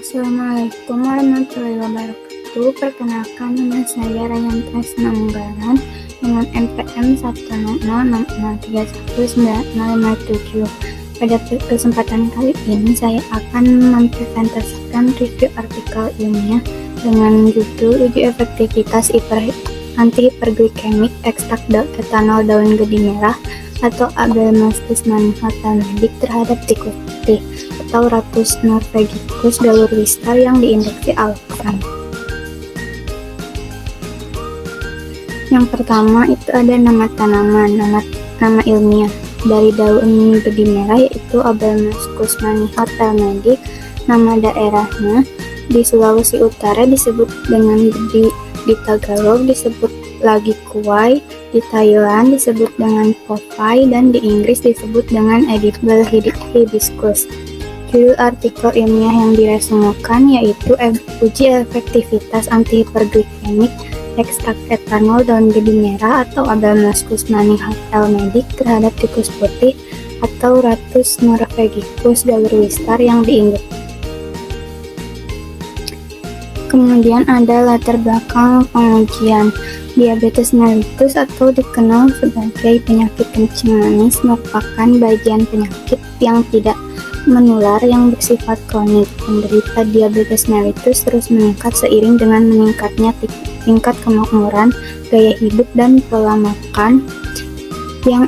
Assalamualaikum warahmatullahi wabarakatuh. Perkenalkan, nama saya Rayyan Tresna Munggaran dengan NPM 100031957. Pada kesempatan kali ini saya akan mempresentasikan review artikel ilmiah dengan judul Uji Efektivitas Antihiperglikemik Ekstrak Etanol Daun Gedi Merah atau Abelmastis manihotamatic terhadap tikus putih atau Ratus norvegicus galurwistar yang diinfeksi alkvan. Yang pertama itu ada nama tanaman, nama ilmiah dari daun gedi merah yaitu Abelmastis manihotamatic. Nama daerahnya di Sulawesi Utara disebut dengan gedi, di Tagalog disebut lagi kuai, di Thailand disebut dengan popai, dan di Inggris disebut dengan edible hibiscus. Judul artikel ilmiah yang diresumekan yaitu Uji Efektivitas Antihiperglikemik Ekstrak Etanol Daun Gedi Merah atau Abelmastis manihotamatic terhadap tikus putih atau Ratus norvegicus galurwistar yang diinfeksi. Kemudian ada latar belakang pengujian. Diabetes mellitus atau dikenal sebagai penyakit kencing manis merupakan bagian penyakit yang tidak menular yang bersifat kronik. Penderita diabetes mellitus terus meningkat seiring dengan meningkatnya tingkat kemakmuran, gaya hidup, dan pola makan yang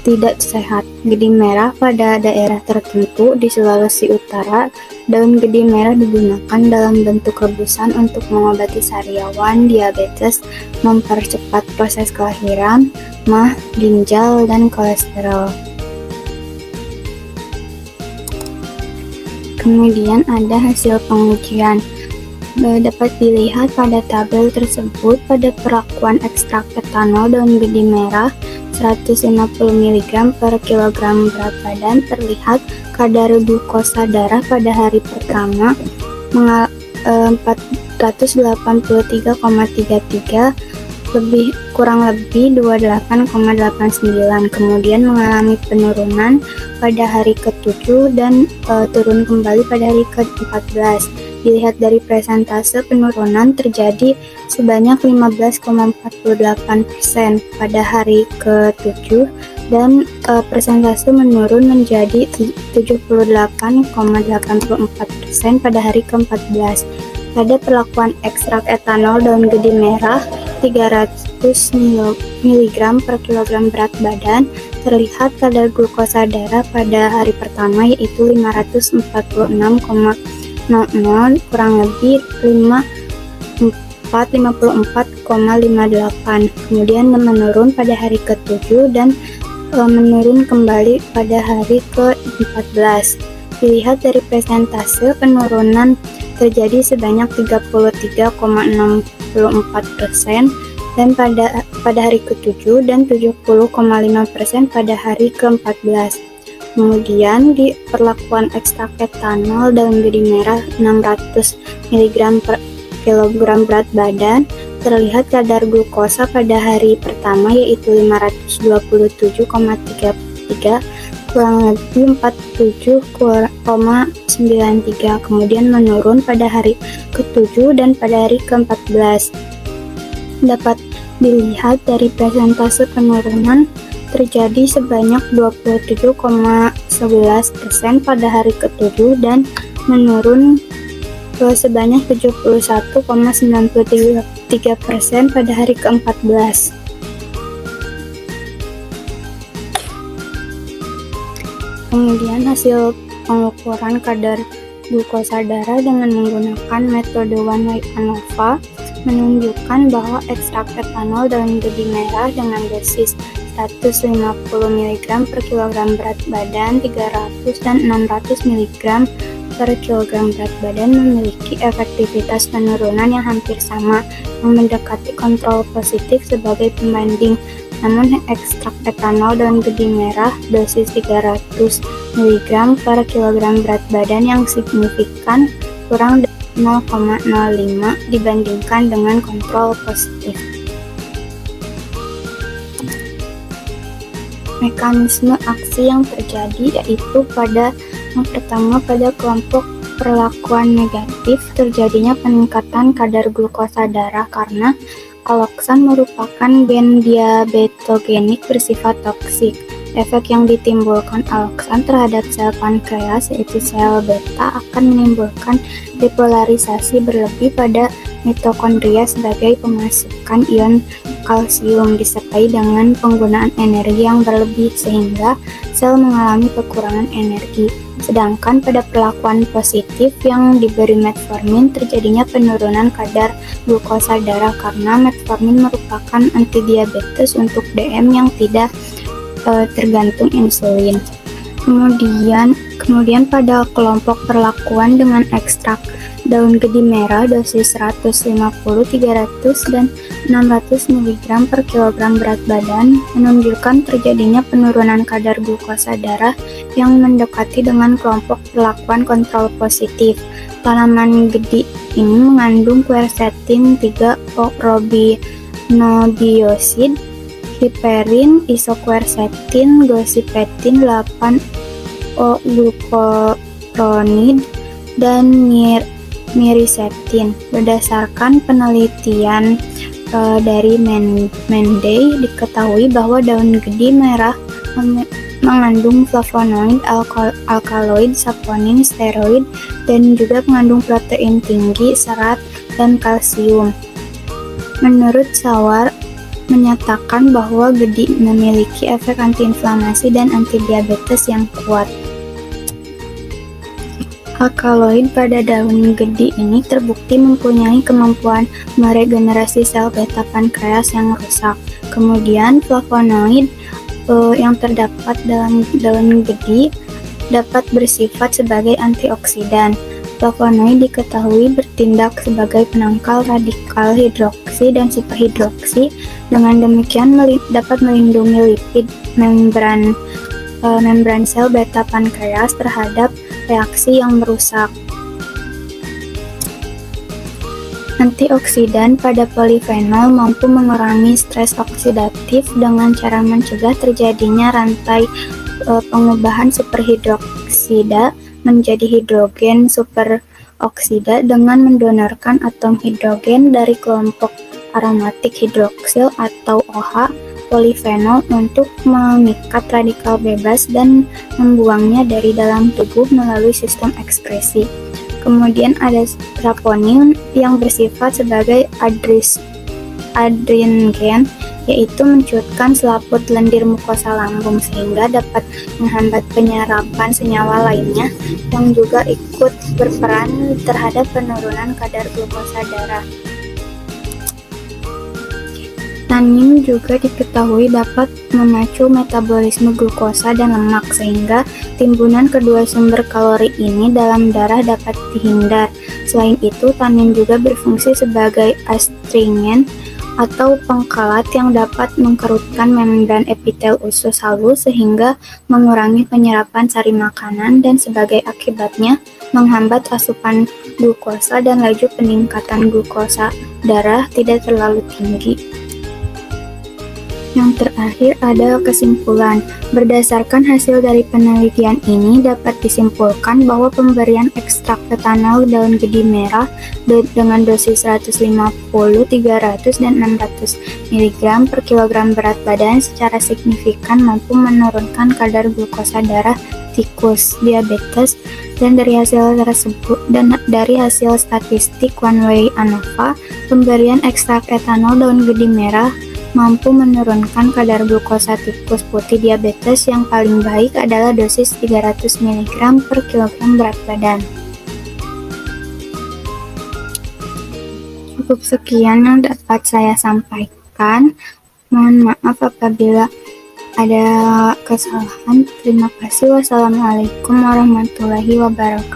tidak sehat. Gedi merah pada daerah tertentu di Sulawesi Utara, daun gedi merah digunakan dalam bentuk rebusan untuk mengobati sariawan, diabetes, mempercepat proses kelahiran, mah, ginjal, dan kolesterol. Kemudian ada hasil pengujian. Dapat dilihat pada tabel tersebut pada perlakuan ekstrak etanol daun gedi merah 150 mg per kilogram berat badan terlihat kadar glukosa darah pada hari pertama 483,33 kurang lebih 28,89, kemudian mengalami penurunan pada hari ke-7 dan turun kembali pada hari ke-14. Dilihat dari persentase penurunan terjadi sebanyak 15,48% pada hari ke-7 dan persentase menurun menjadi 78,84% pada hari ke-14. Pada perlakuan ekstrak etanol daun gedi merah 300 mg per kilogram berat badan terlihat kadar glukosa darah pada hari pertama yaitu 546,00 kurang lebih 54,58, kemudian menurun pada hari ke-7 dan menurun kembali pada hari ke-14. Dilihat dari persentase penurunan terjadi sebanyak 33,64% dan pada hari ke-7 dan 70,5% pada hari ke-14. Kemudian di perlakuan ekstrak etanol daun gedi merah 600 mg per kilogram berat badan terlihat kadar glukosa pada hari pertama yaitu 527,33 kurang lebih 47,93, kemudian menurun pada hari ke-7 dan pada hari ke-14. Dapat dilihat dari persentase penurunan terjadi sebanyak 27,11% pada hari ke-7 dan menurun ke sebanyak 71,93% pada hari ke-14. Kemudian hasil pengukuran kadar glukosa darah dengan menggunakan metode One Way ANOVA menunjukkan bahwa ekstrak etanol daun gedi merah dengan dosis 150 mg per kilogram berat badan 300 dan 600 mg per kilogram berat badan memiliki efektivitas penurunan yang hampir sama yang mendekati kontrol positif sebagai pembanding. Namun ekstrak etanol daun gedi merah dosis 300 mg per kilogram berat badan yang signifikan kurang 0,05 dibandingkan dengan kontrol positif. Mekanisme aksi yang terjadi yaitu pada yang pertama pada kelompok perlakuan negatif, terjadinya peningkatan kadar glukosa darah karena aloksan merupakan gen diabetogenik bersifat toksik. Efek yang ditimbulkan aloksan terhadap sel pankreas, yaitu sel beta, akan menimbulkan depolarisasi berlebih pada mitokondria sebagai pemasukan ion kalsium disertai dengan penggunaan energi yang berlebih sehingga sel mengalami kekurangan energi. Sedangkan pada perlakuan positif yang diberi metformin, terjadinya penurunan kadar glukosa darah karena metformin merupakan antidiabetes untuk DM yang tidak tergantung insulin. Kemudian pada kelompok perlakuan dengan ekstrak daun gedi merah dosis 150, 300, dan 600 mg per kilogram berat badan menunjukkan terjadinya penurunan kadar glukosa darah yang mendekati dengan kelompok perlakuan kontrol positif. Tanaman gedi ini mengandung quercetin 3-robinobiosid, hiperin, isoquercetin, gosipetin, 8-O-glucuronide, dan miricetin. Berdasarkan penelitian dari Mendey, diketahui bahwa daun gedi merah mengandung flavonoid, alkaloid, saponin, steroid, dan juga mengandung protein tinggi, serat, dan kalsium. Menurut Sauer, menyatakan bahwa gedi memiliki efek antiinflamasi dan antidiabetes yang kuat. Alkaloid pada daun gedi ini terbukti mempunyai kemampuan meregenerasi sel beta pankreas yang rusak. Kemudian flavonoid yang terdapat dalam daun gedi dapat bersifat sebagai antioksidan. Flavonoid diketahui bertindak sebagai penangkal radikal hidroksi dan superhidroksi. Dengan demikian dapat melindungi lipid membran sel beta pankreas terhadap reaksi yang merusak. Antioksidan pada polifenol mampu mengurangi stres oksidatif dengan cara mencegah terjadinya rantai pengubahan superhidroksida menjadi hidrogen superoksida dengan mendonorkan atom hidrogen dari kelompok aromatik hidroksil atau OH polifenol untuk mengikat radikal bebas dan membuangnya dari dalam tubuh melalui sistem ekskresi. Kemudian ada saponin yang bersifat sebagai adrenagen, yaitu mencurutkan selaput lendir mukosa lambung sehingga dapat menghambat penyerapan senyawa lainnya yang juga ikut berperan terhadap penurunan kadar glukosa darah. Tanin juga diketahui dapat memacu metabolisme glukosa dan lemak sehingga timbunan kedua sumber kalori ini dalam darah dapat dihindar. Selain itu, tanin juga berfungsi sebagai astringen atau pengkalat yang dapat mengkerutkan membran epitel usus halus sehingga mengurangi penyerapan sari makanan dan sebagai akibatnya menghambat asupan glukosa dan laju peningkatan glukosa darah tidak terlalu tinggi. Yang terakhir ada kesimpulan. Berdasarkan hasil dari penelitian ini dapat disimpulkan bahwa pemberian ekstrak etanol daun gedi merah dengan dosis 150, 300, dan 600 mg per kilogram berat badan secara signifikan mampu menurunkan kadar glukosa darah tikus diabetes. Dan dari hasil statistik One Way ANOVA, pemberian ekstrak etanol daun gedi merah mampu menurunkan kadar glukosa tikus putih diabetes. Yang paling baik adalah dosis 300 mg per kilogram berat badan. Cukup sekian yang dapat saya sampaikan. Mohon maaf apabila ada kesalahan. Terima kasih. Wassalamualaikum warahmatullahi wabarakatuh.